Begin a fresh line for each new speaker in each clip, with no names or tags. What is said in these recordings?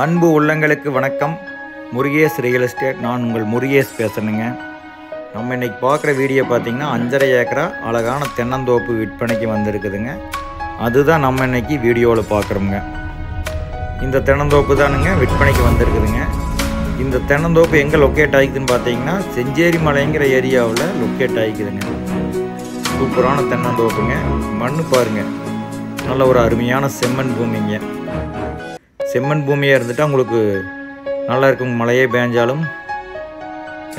அன்பு உள்ளங்களுக்கு வணக்கம். Murugesh real estate. நான் உங்கள் முருகேஷ் பேசுகிறேங்க. நம்ம இன்றைக்கி பார்க்குற வீடியோ பார்த்திங்கன்னா 5.5 ஏக்கரா அழகான தென்னந்தோப்பு விற்பனைக்கு வந்திருக்குதுங்க. அதுதான் நம்ம இன்றைக்கி வீடியோவில் பார்க்குறோங்க. இந்த தென்னந்தோப்பு தானுங்க விற்பனைக்கு வந்திருக்குதுங்க. இந்த தென்னந்தோப்பு எங்கே லொக்கேட் ஆகிக்குதுன்னு பார்த்தீங்கன்னா செஞ்சேரி மலைங்கிற ஏரியாவில் லொக்கேட் ஆகிக்குதுங்க. சூப்பரான தென்னந்தோப்புங்க. மண் பாருங்கள், நல்ல ஒரு அருமையான செம்மண் பூமிங்க. செம்மண் பூமியாக இருந்துட்டால் உங்களுக்கு நல்லா இருக்கும். மழையே பேஞ்சாலும்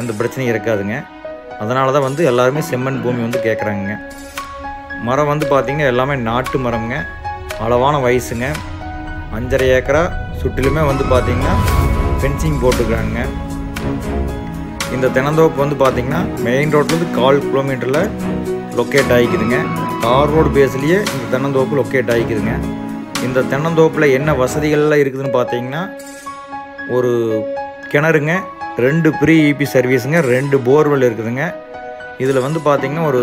எந்த பிரச்சனையும் இருக்காதுங்க. அதனால தான் எல்லாருமே செம்மண் பூமி கேட்குறாங்க. மரம் பார்த்திங்கன்னா எல்லாமே நாட்டு மரம்ங்க. அளவான வயசுங்க. 5.5 ஏக்கரா சுற்றிலுமே பார்த்திங்கன்னா ஃபென்சிங் போட்டுருக்காங்க. இந்த தென்னந்தோப்பு பார்த்திங்கன்னா மெயின் ரோட்லேருந்து 1/4 கிலோமீட்டரில் லொக்கேட் ஆகிக்குதுங்க. தார் ரோடு பேஸ்லேயே இந்த தென்னந்தோப்பு லொக்கேட் ஆகிக்குதுங்க. இந்த தென்னந்தோப்பில் என்ன வசதிகள்லாம் இருக்குதுன்னு பார்த்தீங்கன்னா, ஒரு கிணறுங்க, 2 ப்ரீ இபி சர்வீஸுங்க, 2 போர்வெல் இருக்குதுங்க. இதில் பார்த்திங்கன்னா ஒரு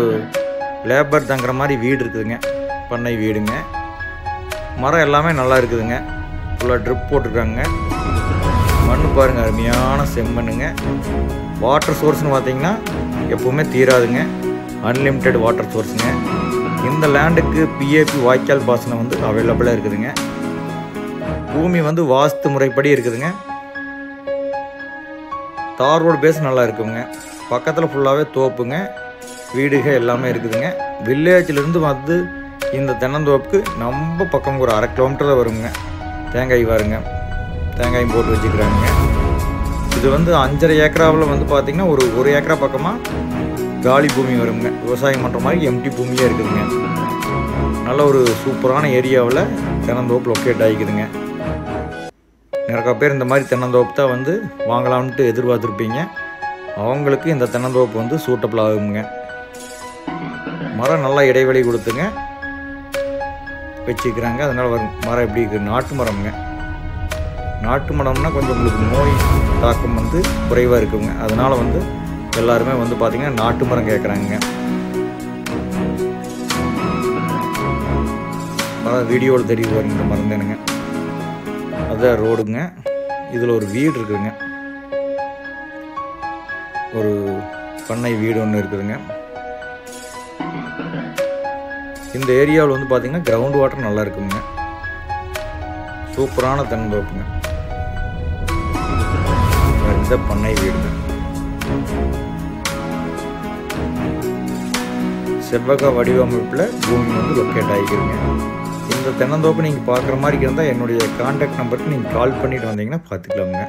லேபர் தங்குற மாதிரி வீடு இருக்குதுங்க, பண்ணை வீடுங்க. மரம் எல்லாமே நல்லா இருக்குதுங்க. ஃபுல்லாக ட்ரிப் போட்டிருக்காங்க. மண் பாருங்கள், அருமையான செம்மண்ணுங்க. வாட்டர் சோர்ஸ்னு பார்த்தீங்கன்னா எப்போவுமே தீராதுங்க. Unlimited water சோர்ஸுங்க. இந்த லேண்டுக்கு பிஏபி வாய்க்கால் பாசனம் அவைலபிளாக இருக்குதுங்க. பூமி வாஸ்து முறைப்படி இருக்குதுங்க. தார் ரோடு பேஸ் நல்லா இருக்குங்க. பக்கத்தில் ஃபுல்லாகவே தோப்புங்க, வீடுகள் எல்லாமே இருக்குதுங்க. வில்லேஜிலேருந்து இந்த தென்னந்தோப்புக்கு நம்ம பக்கம் ஒரு 1/2 கிலோமீட்டர் தான் வருங்க. தேங்காய் வாருங்க, தேங்காயும் போட்டு வச்சுக்கிறாங்க. இது 5.5 ஏக்கராவில் பார்த்திங்கன்னா ஒரு ஏக்கரா பக்கமாக காலி பூமி வருங்க. விவசாயம் பண்ணுற மாதிரி எம்டி பூமியாக இருக்குதுங்க. நல்ல ஒரு சூப்பரான ஏரியாவில் தென்னந்தோப்பு லொக்கேட் ஆகிக்குதுங்க. நிறைய பேர் இந்த மாதிரி தென்னந்தோப்பு தான் வாங்கலாம்ன்ட்டு எதிர்பார்த்துருப்பீங்க. அவங்களுக்கு இந்த தென்னந்தோப்பு சூட்டபிள் ஆகுங்க. மரம் நல்லா இடைவெளி கொடுத்துங்க வச்சுக்கிறாங்க. அதனால் மரம் எப்படி இருக்குது, நாட்டு மரம்ங்க. நாட்டு மரம்னா கொஞ்சம் உங்களுக்கு நோய் தாக்கம் குறைவாக இருக்குங்க. அதனால் எல்லாருமே பார்த்திங்கன்னா நாட்டு மரம் கேட்குறாங்க. மரம் வீடியோவில் தெரியுது பாருங்க. இந்த மரம் தானுங்க, அதுதான் ரோடுங்க. இதில் ஒரு வீடு இருக்குதுங்க, ஒரு பண்ணை வீடு ஒன்று இருக்குதுங்க. இந்த ஏரியாவில் பார்த்திங்கன்னா கிரவுண்ட் வாட்டர் நல்லா இருக்குங்க. சூப்பரான தென்னந்தோப்புங்க. இந்த பண்ணை வீடுங்க. செவ்வக வடிவமைப்பில் பூமி லொக்கேட் ஆகிக்கிறீங்க. இந்த தென்னந்தோப்பு நீங்கள் பார்க்குற மாதிரி இருந்தால் என்னுடைய கான்டாக்ட் நம்பருக்கு நீங்கள் கால் பண்ணிவிட்டு வந்தீங்கன்னா பார்த்துக்கலாமுங்க.